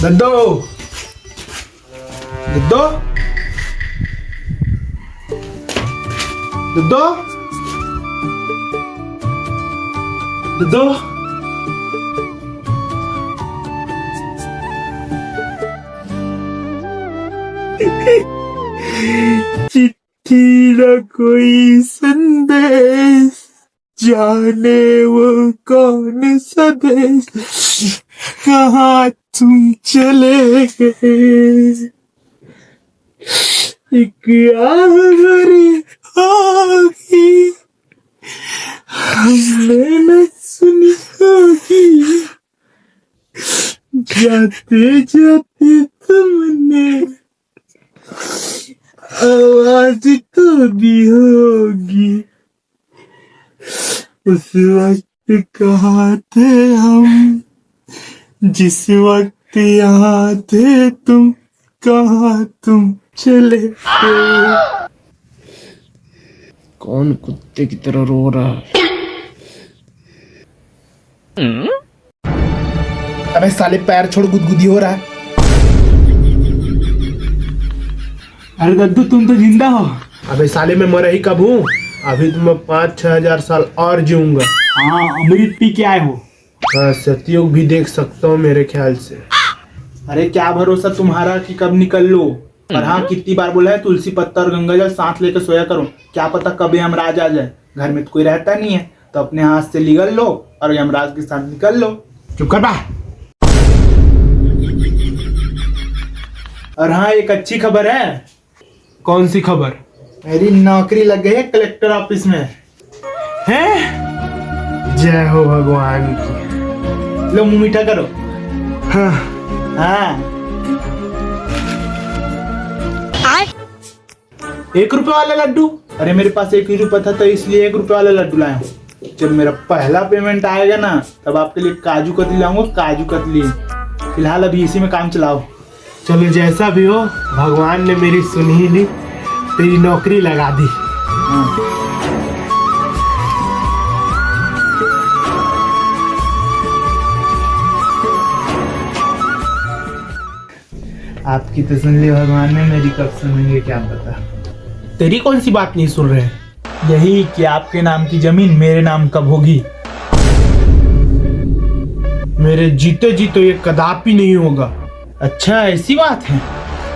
दद्दो दद्दो दद्दो दद्दो चिट्ठी न कोई संदेश, जाने वो कौन सा देश, कहाँ तुम चले गए। एक आवाज़ होगी हमने न सुनी होगी, जाते जाते तुमने आवाज तो दी होगी। उस वक्त कहाँ थे हम, जिस वक्त यहाँ थे तुम, कहाँ तुम चले गए। कौन कुत्ते की तरह रो रहा है? अबे साले पैर छोड़, गुदगुदी हो रहा है। अरे दद्दू तुम तो जिंदा हो। अबे साले मैं मरा ही कब हूँ? अभी तो मैं 5-6 हजार साल और जीऊंगा। हाँ, अमृत पी के आए हो। हाँ, सतयुग भी देख सकता हूँ मेरे ख्याल से। अरे क्या भरोसा तुम्हारा कि कब निकल लो। और हाँ, कितनी बार बोला है तुलसी पत्ता और गंगा जल साथ लेकर सोया करो। क्या पता कब यमराज आ जाए। घर में तो कोई रहता नहीं है, तो अपने हाथ से निगल लो और यमराज के साथ निकल लो। चुप कर बा। और हाँ, एक अच्छी खबर है। कौन सी खबर? मेरी नौकरी लग गई है कलेक्टर ऑफिस में। हैं? जय हो भगवान की। लो मुंह मीठा करो। हाँ। हाँ, 1 रुपए वाला लड्डू? अरे मेरे पास 1 ही रुपया था तो इसलिए 1 रुपये वाला लड्डू लाया हूँ। जब मेरा पहला पेमेंट आएगा ना, तब आपके लिए काजू कतली लाऊंगा। काजू कतली। फिलहाल अभी इसी में काम चलाओ। चलो जैसा भी हो, भगवान ने मेरी सुन ही ली, तेरी नौकरी लगा दी। आपकी तो सुन ली भगवान ने, मेरी कब सुनेंगे क्या पता। तेरी कौन सी बात नहीं सुन रहे? यही कि आपके नाम की जमीन मेरे नाम कब होगी। मेरे जीते जी तो ये कदापि नहीं होगा। अच्छा, ऐसी बात है।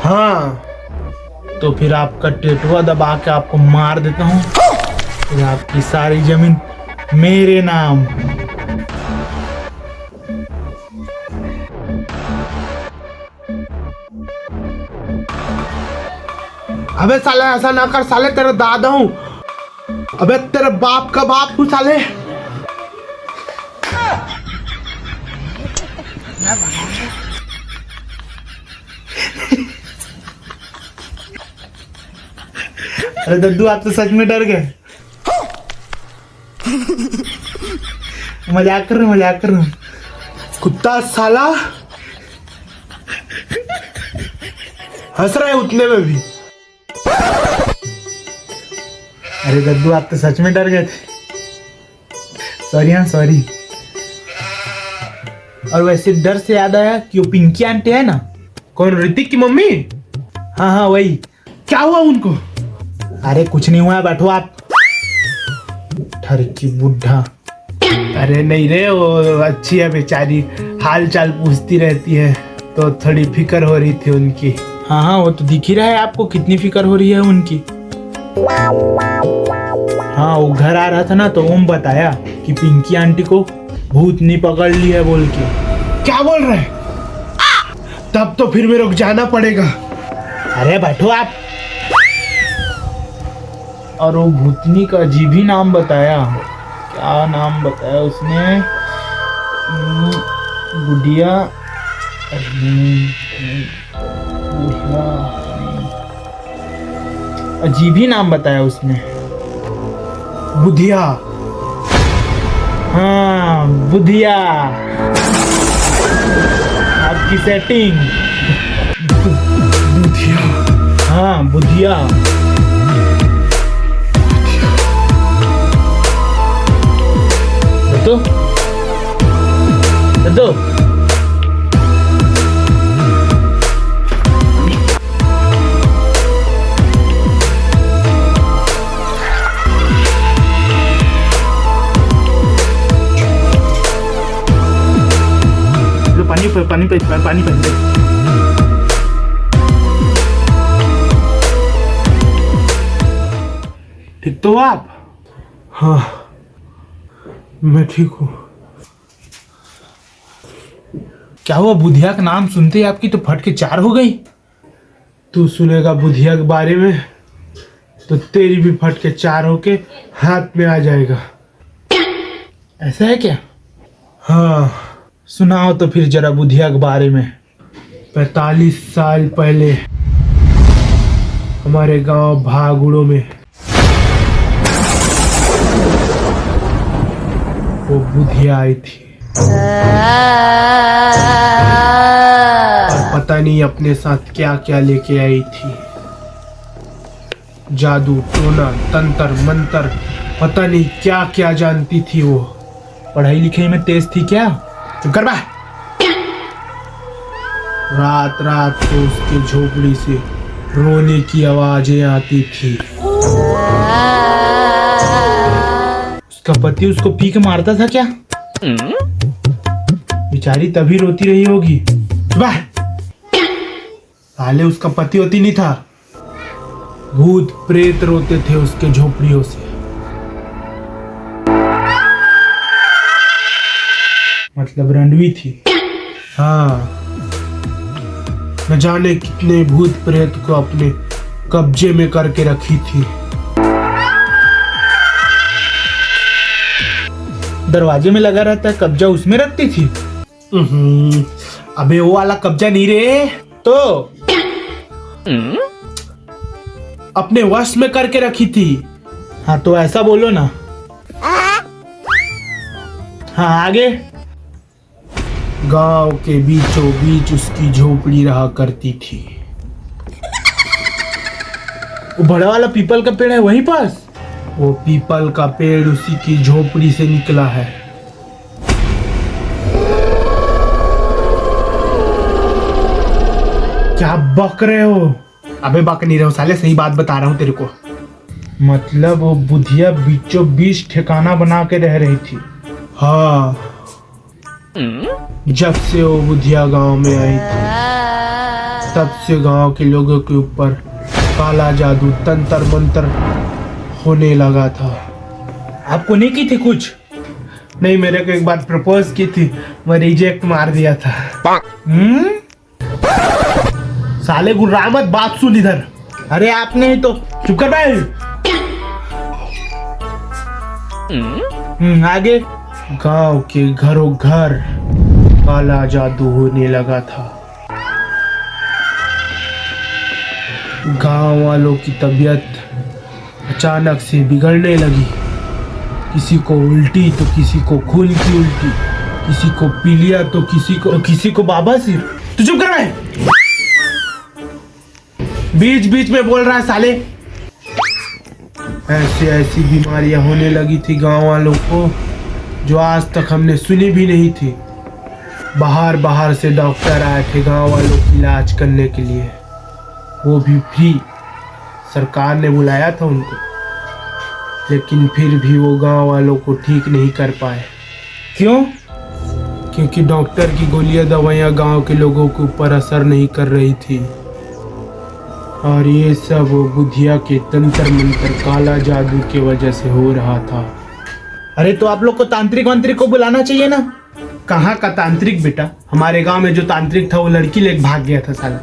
हाँ, तो फिर आपका टेटुआ दबा के आपको मार देता हूँ, फिर आपकी सारी जमीन मेरे नाम। अबे साले ऐसा ना कर साले, तेरा दादा हूँ। अबे तेरे बाप का बाप हूँ साले। अरे दद्दू, आप तो सच में डर गए। मजाक कर रहा हूँ। कुत्ता साला हंस रहा है उतने में भी। अरे दद्दू, आप तो सच में डर गए थे। सॉरी। हाँ, सॉरी। और वैसे डर से याद आया कि वो पिंकी आंटी है ना। कौन? ऋतिक की मम्मी? हाँ, वही। क्या हुआ उनको? अरे कुछ नहीं हुआ, बैठो आप। ठरकी बुढ़ा। अरे नहीं रे, वो अच्छी है बेचारी, हाल चाल पूछती रहती है, तो थोड़ी फिक्र हो रही थी उनकी। हाँ, वो तो दिख ही रहा है आपको कितनी फिक्र हो रही है उनकी। हाँ, वो घर आ रहा था ना, तो ओम बताया कि पिंकी आंटी को भूत ने पकड़ लिया बोल के। क्या बोल रहे? तब तो फिर मेरे को जाना पड़ेगा। अरे बैठो आप। और वो भूतनी का अजीब ही नाम बताया। क्या नाम बताया उसने? बुढ़िया। अजीब ही नाम बताया उसने। बुधिया। हाँ, बुधिया। आपकी सेटिंग। बुधिया। हाँ, बुधिया। दो पानी पे ठीक तो हो आप? हाँ, मैं ठीक हूँ। क्या हुआ? बुधिया का नाम सुनते ही आपकी तो फट के 4 हो गई। तू सुनेगा बुधिया के बारे में तो तेरी भी फट के 4 होके हाथ में आ जाएगा। ऐसा है क्या? हाँ, सुनाओ तो फिर जरा बुधिया के बारे में। 45 साल पहले हमारे गांव भागुड़ो में वो बुधिया आई थी और पता नहीं अपने साथ क्या क्या लेके आई थी। जादू, टोना, तंत्र, मंत्र, पता नहीं क्या क्या जानती थी वो। पढ़ाई लिखाई में तेज थी क्या? चुप कर बा। रात रात को उसके झोपड़ी से रोने की आवाजें आती थी। उसका पति उसको पी के मारता था क्या? बेचारी तभी रोती रही होगी। वाह, साले उसका पति होती नहीं था, भूत प्रेत रोते थे उसके झोपड़ियों से। मतलब रणवी थी। हाँ, न जाने कितने भूत प्रेत को अपने कब्जे में करके रखी थी। दरवाजे में लगा रहता है, कब्जा उसमें रखती थी। अबे वो वाला कब्जा नहीं रे, तो अपने वश में करके रखी थी। हाँ, तो ऐसा बोलो ना। हाँ, आगे। गांव के बीचों बीच उसकी झोपड़ी रहा करती थी। वो बड़ा वाला पीपल का पेड़ है वहीं पास? वो पीपल का पेड़ उसी की झोपड़ी से निकला है। क्या बक रहे हो? अबे बक नहीं रहे हो साले, सही बात बता रहा हूँ तेरे को। मतलब वो बुधिया बीचों बीच ठिकाना बना के रह रही थी। हाँ, जब से वो बुधिया गांव में आई थी तब से गांव के लोगों के ऊपर काला जादू, तंत्र मंत्र होने लगा था। आपको नहीं की थी कुछ? नहीं, मेरे को एक बार प्रपोज की थी, मैं रिजेक्ट मार दिया था। साले गुर्रा मत, बात सुन इधर। अरे आपने ही तो। चुप कर भाई। आगे। गांव के घरों घर काला जादू होने लगा था। गांव वालों की तबीयत अचानक से बिगड़ने लगी। किसी को उल्टी तो किसी को खून की उल्टी, किसी को पीलिया तो किसी को बाबा सिर। तू चुप कर रहा है, बीच बीच में बोल रहा है साले। ऐसी बीमारियां होने लगी थी गांव वालों को जो आज तक हमने सुनी भी नहीं थी। बाहर से डॉक्टर आए थे गांव वालों की इलाज करने के लिए, वो भी फ्री। सरकार ने बुलाया था उनको, लेकिन फिर भी वो गांव वालों को ठीक नहीं कर पाए। क्यों? क्योंकि डॉक्टर की गोलियां दवाइयां गांव के लोगों के ऊपर असर नहीं कर रही थी। और ये सब वो बुधिया के तंत्र मंत्र, काला जादू की वजह से हो रहा था। अरे तो आप लोग को तांत्रिक वांत्रिक को बुलाना चाहिए ना। कहाँ का तांत्रिक बेटा, हमारे गांव में जो तांत्रिक था वो लड़की लेके भाग गया था साला।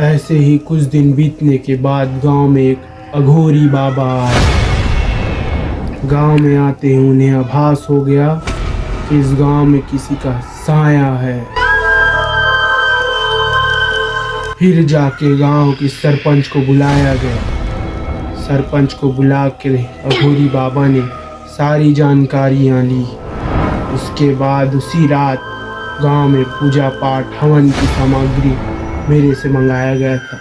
ऐसे ही कुछ दिन बीतने के बाद गांव में एक अघोरी बाबा आए। गांव में आते ही उन्हें आभास हो गया कि इस गांव में किसी का साया है। फिर जाके गांव के सरपंच को बुलाया गया। सरपंच को बुला के अघोरी बाबा ने सारी जानकारियां ली। उसके बाद उसी रात गांव में पूजा पाठ, हवन की सामग्री मेरे से मंगाया गया था।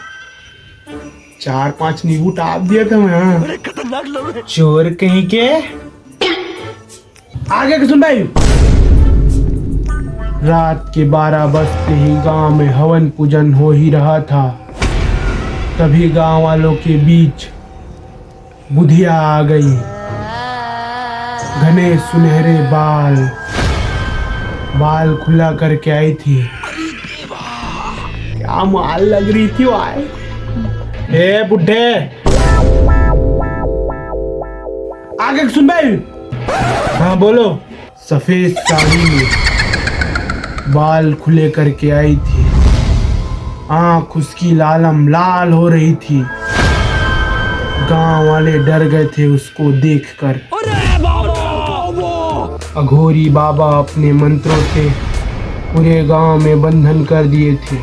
4-5 नींबू टाप दिया था मैं। चोर कहीं के। आगे के सुन भाई। रात के 12 बजते ही गांव में हवन पूजन हो ही रहा था। तभी गांव वालों के बीच बुधिया आ गई। घने सुनहरे बाल, बाल खुला करके आई थी। क्या माल लग रही थी भाई। ए बुड्ढे, आगे सुन भाई। हाँ बोलो। सफेद साड़ी में बाल खुले करके आई थी, आंख उसकी लालम लाल हो रही थी। गांव वाले डर गए थे उसको देखकर। अघोरी बाबा अपने मंत्रों से पूरे गांव में बंधन कर दिए थे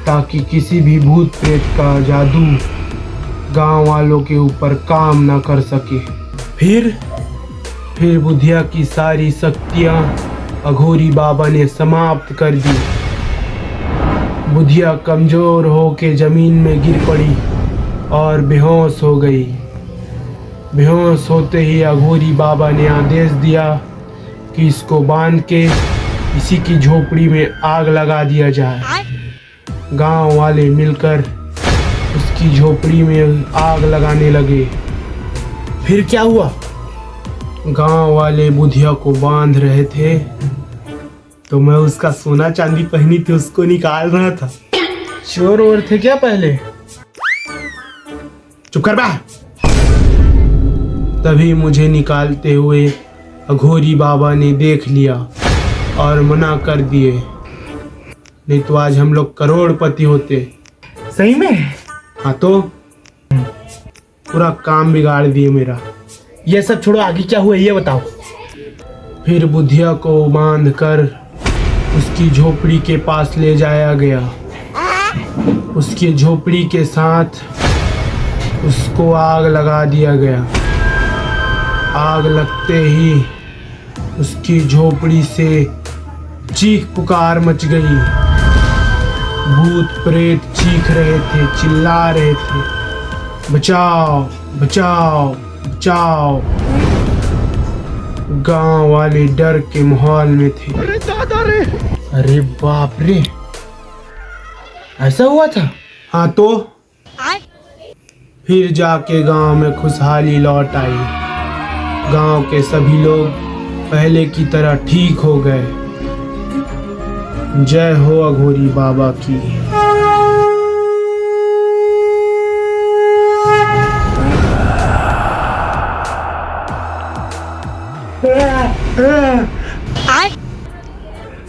ताकि किसी भी भूत प्रेत का जादू गांव वालों के ऊपर काम ना कर सके। फिर बुधिया की सारी शक्तियां अघोरी बाबा ने समाप्त कर दी। बुधिया कमजोर होके जमीन में गिर पड़ी और बेहोश हो गई। बेहोश होते ही अघोरी बाबा ने आदेश दिया कि इसको बांध के इसी की झोपड़ी में आग लगा दिया जाए। गांव वाले मिलकर उसकी झोपड़ी में आग लगाने लगे। फिर क्या हुआ? गांव वाले बुधिया को बांध रहे थे तो मैं उसका सोना चांदी पहनी थी उसको निकाल रहा था। चोर और थे क्या पहले? चुप कर बा। तभी मुझे निकालते हुए अघोरी बाबा ने देख लिया और मना कर दिए, नहीं तो आज हम लोग करोड़पति होते। सही में? हाँ तो पूरा काम बिगाड़ दिए मेरा। ये सब छोड़ो, आगे क्या हुआ ये बताओ। फिर बुधिया को बांध कर उसकी झोपड़ी के पास ले जाया गया। उसकी झोपड़ी के साथ उसको आग लगा दिया गया। आग लगते ही उसकी झोपड़ी से चीख पुकार मच गई। भूत प्रेत चीख रहे थे, चिल्ला रहे थे, बचाओ बचाओ बचाओ। गांव वाले डर के माहौल में थे। अरे दादा रे, अरे बाप रे, ऐसा हुआ था? हाँ तो फिर जाके गांव में खुशहाली लौट आई। गांव के सभी लोग पहले की तरह ठीक हो गए। जय हो अघोरी बाबा की।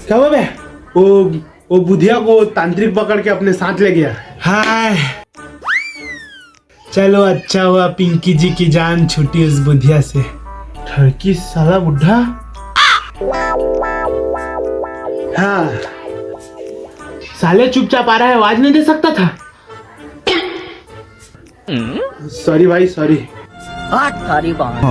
क्या हुआ बे? वो बुधिया को तांत्रिक पकड़ के अपने साथ ले गया। हाय, चलो अच्छा हुआ पिंकी जी की जान छूटी उस बुधिया से। ठरकी साला बुढ़ा। हाँ, साले चुपचाप आ रहा है, आवाज नहीं दे सकता था? सॉरी भाई सॉरी। सारी बात